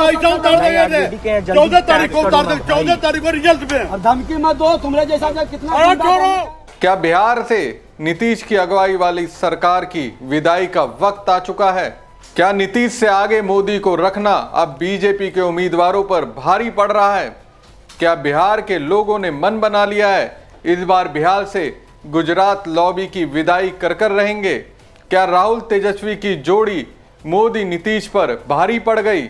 ऐसा उतार देंगे, 14 तारीख को उतार देंगे, 14 तारीख को रिजल्ट पे। और धमकी मत दो, तुम्हारे जैसा कितना। क्या बिहार से नीतीश की अगुवाई वाली सरकार की विदाई का वक्त आ चुका है? क्या नीतीश से आगे मोदी को रखना अब बीजेपी के उम्मीदवारों पर भारी पड़ रहा है? क्या बिहार के लोगों ने मन बना लिया है इस बार बिहार से गुजरात लॉबी की विदाई कर रहेंगे? क्या राहुल तेजस्वी की जोड़ी मोदी नीतीश पर भारी पड़ गई?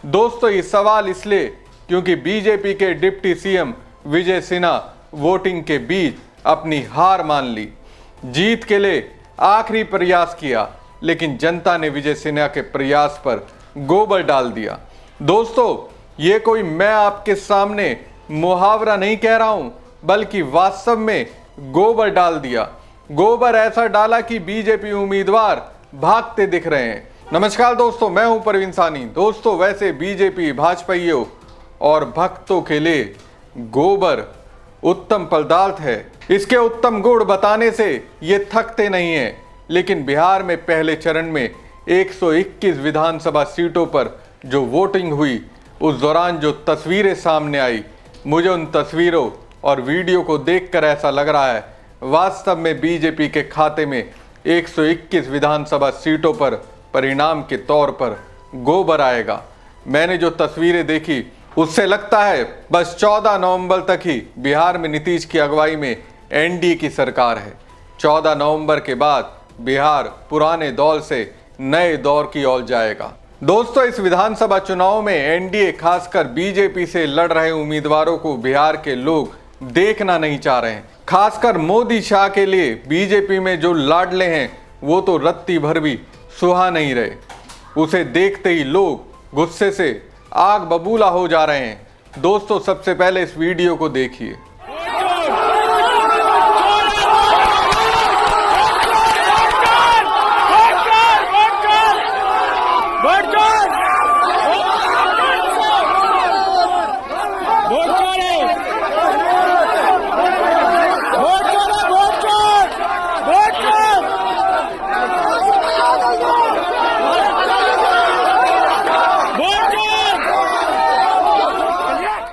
दोस्तों, ये सवाल इसलिए क्योंकि बीजेपी के deputy CM Vijay Sinha voting के बीच अपनी हार मान ली। जीत के लिए आखिरी प्रयास किया, लेकिन जनता ने विजय सिन्हा के प्रयास पर गोबर डाल दिया। दोस्तों, ये कोई मैं आपके सामने मुहावरा नहीं कह रहा हूं, बल्कि वास्तव में गोबर डाल दिया। गोबर ऐसा डाला कि बीजेपी उम्मीदवार भागते दिख रहे हैं। नमस्कार दोस्तों, मैं हूं परवीन सानी। दोस्तों, वैसे बीजेपी भाजपाइयों और भक्तों के लिए गोबर उत्तम पदार्थ है। इसके उत्तम गुण बताने से ये थकते नहीं हैं। लेकिन बिहार में पहले चरण में 121 विधानसभा सीटों पर जो वोटिंग हुई, उस दौरान जो तस्वीरें सामने आई, मुझे उन तस्वीरों और वीडियो को देखकर ऐसा लग रहा है वास्तव में बीजेपी के खाते में 121 विधानसभा सीटों पर परिणाम के तौर पर गोबर आएगा। मैंने जो तस्वीरें देखी उससे लगता है बस 14 नवंबर तक ही बिहार में नीतीश की अगुवाई में एनडीए की सरकार है। 14 नवंबर के बाद बिहार पुराने दौर से नए दौर की ओर जाएगा। दोस्तों, इस विधानसभा चुनाव में एनडीए खासकर बीजेपी से लड़ रहे उम्मीदवारों को बिहार के लोग देखना नहीं चाह रहे हैं। खासकर मोदी शाह के लिए बीजेपी में जो लाडले हैं वो तो रत्ती भर भी सुहा नहीं रहे। उसे देखते ही लोग गुस्से से आग बबूला हो जा रहे हैं। दोस्तों, सबसे पहले इस वीडियो को देखिए।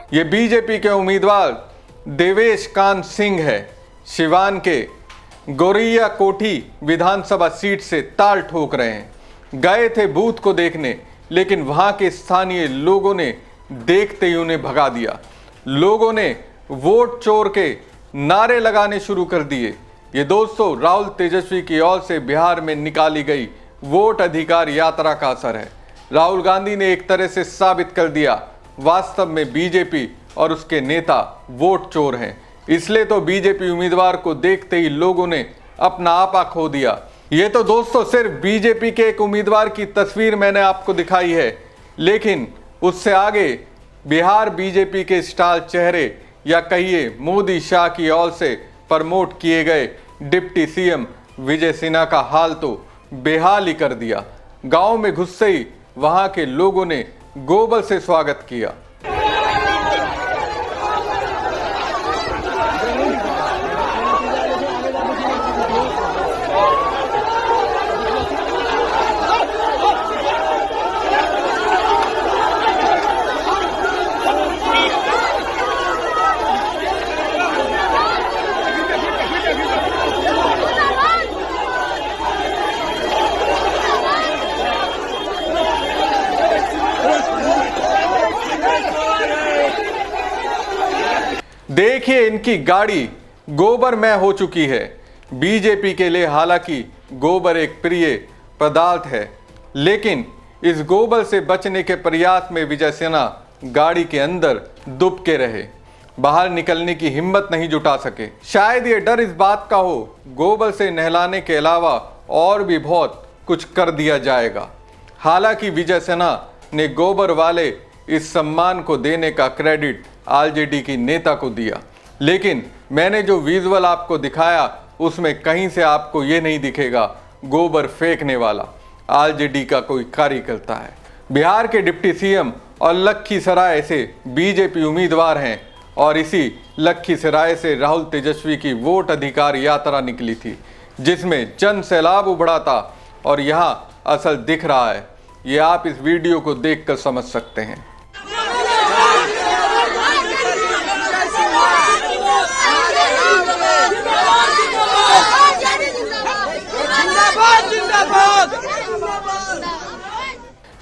ये बीजेपी के उम्मीदवार देवेश कांत सिंह है। सिवान के गोरिया कोठी विधानसभा सीट से ताल ठोक रहे हैं। गए थे बूथ को देखने, लेकिन वहां के स्थानीय लोगों ने देखते ही उन्हें भगा दिया। लोगों ने वोट चोर के नारे लगाने शुरू कर दिए। ये दोस्तों राहुल तेजस्वी की ओर से बिहार में निकाली गई वोट अधिकार यात्रा का असर है। राहुल गांधी ने एक तरह से साबित कर दिया वास्तव में बीजेपी और उसके नेता वोट चोर हैं। इसलिए तो बीजेपी उम्मीदवार को देखते ही लोगों ने अपना आपा खो दिया। ये तो दोस्तों सिर्फ बीजेपी के एक उम्मीदवार की तस्वीर मैंने आपको दिखाई है, लेकिन उससे आगे बिहार बीजेपी के स्टार चेहरे या कहिए मोदी शाह की ओर से प्रमोट किए गए डिप्टी सीएम विजय सिन्हा का हाल तो बेहाल ही कर दिया। गांव में घुसते ही वहां के लोगों ने गोबर से स्वागत किया। देखिए, इनकी गाड़ी गोबरमय हो चुकी है। बीजेपी के लिए हालांकि गोबर एक प्रिय पदार्थ है, लेकिन इस गोबर से बचने के प्रयास में विजय सिन्हा गाड़ी के अंदर दुबके रहे, बाहर निकलने की हिम्मत नहीं जुटा सके। शायद ये डर इस बात का हो गोबर से नहलाने के अलावा और भी बहुत कुछ कर दिया जाएगा। हालांकि विजय सिन्हा ने गोबर वाले इस सम्मान को देने का क्रेडिट आरजेडी की नेता को दिया, लेकिन मैंने जो विजुअल आपको दिखाया उसमें कहीं से आपको ये नहीं दिखेगा गोबर फेंकने वाला आरजेडी का कोई कार्यकर्ता है। बिहार के डिप्टी सीएम और लखीसराय से बीजेपी उम्मीदवार हैं और इसी लखीसराय से राहुल तेजस्वी की वोट अधिकार यात्रा निकली थी, जिसमें जन सैलाब उभड़ा था। और यहाँ असल दिख रहा है ये आप इस वीडियो को देखकर समझ सकते हैं।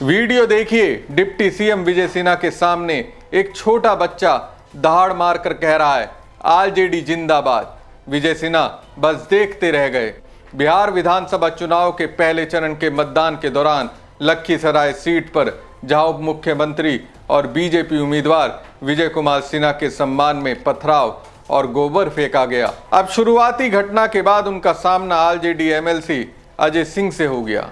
वीडियो देखिए। डिप्टी सीएम विजय सिन्हा के सामने एक छोटा बच्चा दहाड़ मारकर कह रहा है आरजेडी जिंदाबाद। विजय सिन्हा बस देखते रह गए। बिहार विधानसभा चुनाव के पहले चरण के मतदान के दौरान लखीसराय सीट पर जहां उप मुख्यमंत्री और बीजेपी उम्मीदवार विजय कुमार सिन्हा के सम्मान में पथराव और गोबर फेंका गया। अब शुरुआती घटना के बाद उनका सामना आरजेडी एमएलसी अजय सिंह से हो गया।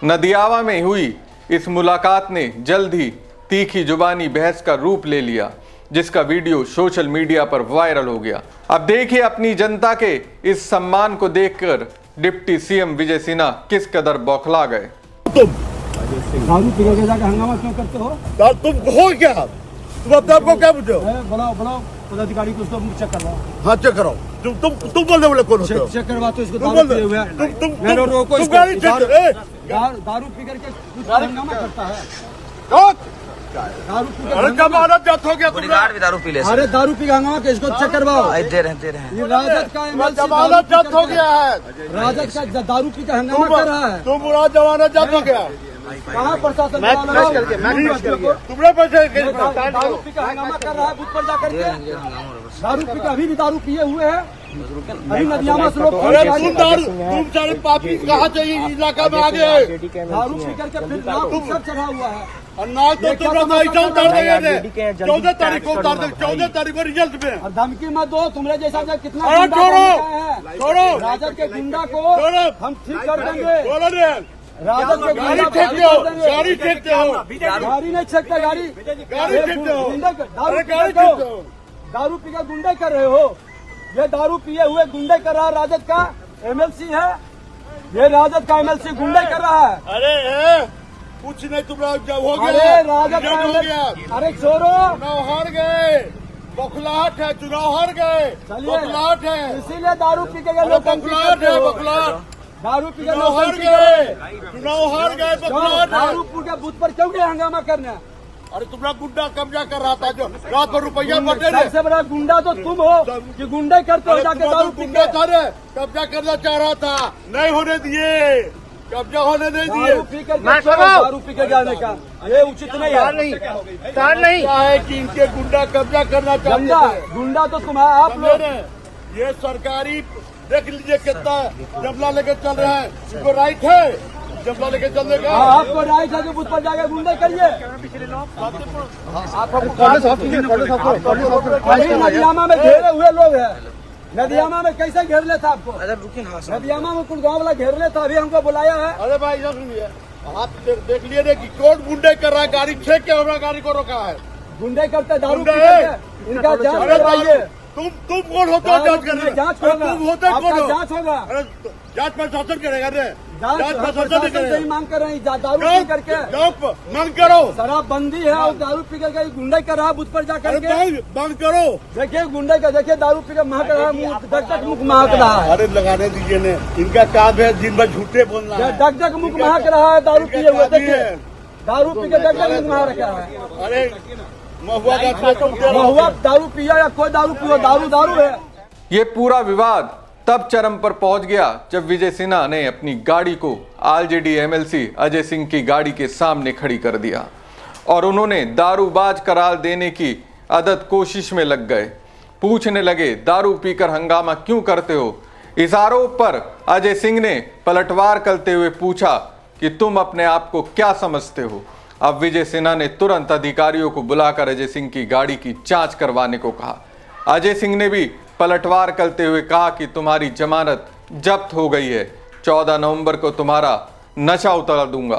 नदियावा में हुई इस मुलाकात ने जल्द ही तीखी जुबानी बहस का रूप ले लिया, जिसका वीडियो सोशल मीडिया पर वायरल हो गया। अब देखिए अपनी जनता के इस सम्मान को देखकर डिप्टी सीएम विजय सिन्हा किस कदर बौखला गए। तुम दारू पी के जाकर हंगामा क्यों करते हो? तुम हो क्या? तुम अपने आप को क्या बुझते हो? बुलाओ बुलाओ पदाधिकारी को, उसको चेक करवाओ। हाँ चेक कराओ। तुम बोलने वाले कौन होते हो? चेक करवा तो इसको तुम दारू बोल पिए हुए हैं। तुम रोको तुम इसको। गाड़ी चेक दारू पी करके हंगामा करता है। दारू पी के अरे जमानत जब्त हो गया तुमने। भी दारू पी ले अरे दारू पी के हंगामा के इसको चेक करवाओ। दे रहे हैं। ये राजद का एमएलसी जमानत जब्त हो गया है। राजद का दारू पी के हंगामा कर रहा है। तुम पूरा जमानत जब्त हो गया। कहाँ प्रशासन तुमने पैसे दारू पी के हंगामा कर रहा है बूथ पर जाकर के। दारू पी के अभी भी दारू पिए हुए हैं। अभी नदियामा से लोग तुम सारे पापी कहाँ चाहिए इलाका में आ गए? दारू पी करके फिर नाम सब चढ़ा हुआ है। और नाक तो तुम ऐसा उतार देंगे 14 तारीख को उतार देंगे। 14 तारीख को रिजल्ट में। और धमकी मत दो। तुम्हारे जैसा कितना अरे गुंडा छोड़ो, बनता है। छोड़ो। राजद के गुंडा को छोड़ो। हम ठीक कर देंगे। बोलो रे, राजद के गाड़ी गुंडा फेंकते हो, गाड़ी फेंकते हो। गाड़ी नहीं छेकते। गाड़ी फेंकते हो। दारू गाड़ी पी फेंकते हो। दारू पी के गुंडे कर रहे हो। ये दारू पिए हुए गुंडे कर रहा है। राजद का एमएलसी है। ये राजद का एमएलसी गुंडे कर रहा है। अरे कुछ नहीं, तुम्हारा जब हो अरे गया राजद रिजल्ट हो गया। का अरे छोड़ो। चुनाव हार गए, बौखलाहट है। चुनाव हार गए, बौखलाहट है। इसीलिए दारू पी के अरे लोग बौखलाहट है, बौखलाहट। दारू पी के चुनाव हार लोग गए, चुनाव हार गए, बौखलाहट दारू है। पी के बूथ पर क्यों गए हंगामा करने? अरे तुम्हारा गुंडा कब्जा कर रहा था जो रात भर रुपया बटे रे। सबसे बड़ा गुंडा तो तुम हो कि गुंडे करते हो अरे जाके तुम्हारा दारू पी गुंडा के। था रे, कब्जा करना चाह रहा था, नहीं होने दिए, कब्जा होने नहीं दिए। दारू पी करके दारू पी के जाने का ये उचित नहीं है। क्या है कि इनके गुंडा कब्जा करना चाहते गुंडा थे। गुंडा तो तुम्हारा आप लोग। ये सरकारी देख लीजिए कितना जबला लेके चल रहा है। इनको राइट है जबला लेके चलने का। आपको राइट है कि बूथ पर जाके गुंडे करिए। अभी नदियामा में घेरे हुए लोग हैं। नदियामा में कैसे घेर लेता आपको? नदियामा में कुल गाँव वाला घेर लेता। अभी हमको बुलाया है। अरे भाई इधर सुनिए, आप देख लिए रे कि कौन गुंडे कर रहा है। गाड़ी छेक के हमारा गाड़ी को रोका है। गुंडे करते दारू पी गुंडे है। करके। इनका जांच अरे भाई करवाइए। तुम कौन होते हो जांच करने? जांच अरे होगा। तुम होते आपका कौन हो? जांच होगा। अरे जांच प्रशासन करेगा रे। जांच जांच प्रशासन प्रशासन नहीं से ही करेगा। मांग कर रहे हैं। दारू पी करके जांच मांग करो। शराबबंदी है और दारू पी करके गुंडे कर रहा है बूथ पर जाकर अरे के। मांग करो। देखिए गुंडे का देखिए दारू पी के महक रहा है। मुंह डक डक मुख महक रहा है। अरे लगाने दीजिए ने, इनका काम है दिन भर झूठे बोलना है। डक डक मुख महक रहा है दारू पिए हुए। देखिए दारू पी के डक डक मुख महक रहा है। अरे महुआ का महुआ दारू पिया या कोई दारू पियो, दारू दारू है। ये पूरा विवाद तब चरम पर पहुंच गया जब विजय सिन्हा ने अपनी गाड़ी को आरजेडी एमएलसी अजय सिंह की गाड़ी के सामने खड़ी कर दिया और उन्होंने दारूबाज करार देने की अदद कोशिश में लग गए। पूछने लगे दारू पीकर हंगामा क्यों करते हो। इस आरोप पर अजय सिंह ने पलटवार करते हुए पूछा कि तुम अपने आप को क्या समझते हो। अब विजय सिन्हा ने तुरंत अधिकारियों को बुलाकर अजय सिंह की गाड़ी की जांच करवाने को कहा। अजय सिंह ने भी पलटवार करते हुए कहा कि तुम्हारी जमानत जब्त हो गई है, 14 नवंबर को तुम्हारा नशा उतार दूंगा।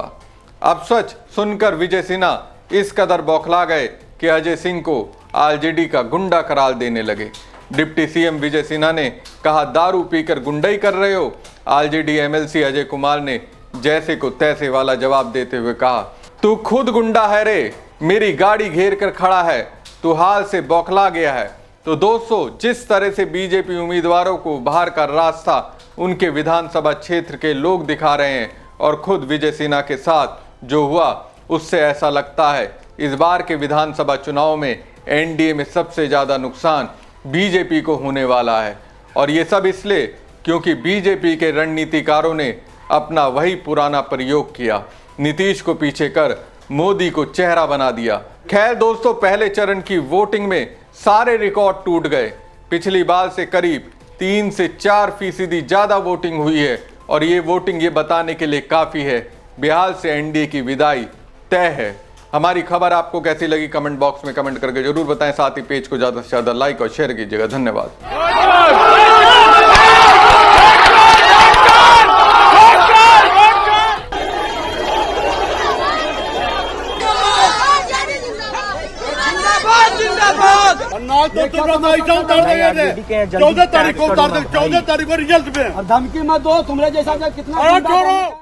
अब सच सुनकर विजय सिन्हा इस कदर बौखला गए कि अजय सिंह को आरजेडी का गुंडा करार देने लगे। डिप्टी सीएम विजय सिन्हा ने कहा दारू पीकर गुंडाई कर रहे हो। आरजेडी एमएलसी अजय कुमार ने जैसे को तैसे वाला जवाब देते हुए कहा तू खुद गुंडा है रे, मेरी गाड़ी घेर कर खड़ा है, तू हाल से बौखला गया है। तो दोस्तों जिस तरह से बीजेपी उम्मीदवारों को बाहर का रास्ता उनके विधानसभा क्षेत्र के लोग दिखा रहे हैं और खुद विजय सिन्हा के साथ जो हुआ उससे ऐसा लगता है इस बार के विधानसभा चुनाव में एनडीए में सबसे ज्यादा नुकसान बीजेपी को होने वाला है। और ये सब इसलिए क्योंकि बीजेपी के रणनीतिकारों ने अपना वही पुराना प्रयोग किया, नीतीश को पीछे कर मोदी को चेहरा बना दिया। खैर दोस्तों, पहले चरण की वोटिंग में सारे रिकॉर्ड टूट गए। पिछली बार से करीब 3 से 4% ज्यादा वोटिंग हुई है और ये वोटिंग ये बताने के लिए काफी है बिहार से एनडीए की विदाई तय है। हमारी खबर आपको कैसी लगी कमेंट बॉक्स में कमेंट करके जरूर बताएं। साथ ही पेज को ज्यादा से ज्यादा लाइक और शेयर कीजिएगा। धन्यवाद। तो ऐसा उतार देंगे 14 तारीख को उतार देंगे, 14 तारीख को रिजल्ट में। और धमकी मत दो, तुम्हारे जैसा कितना छोड़ो।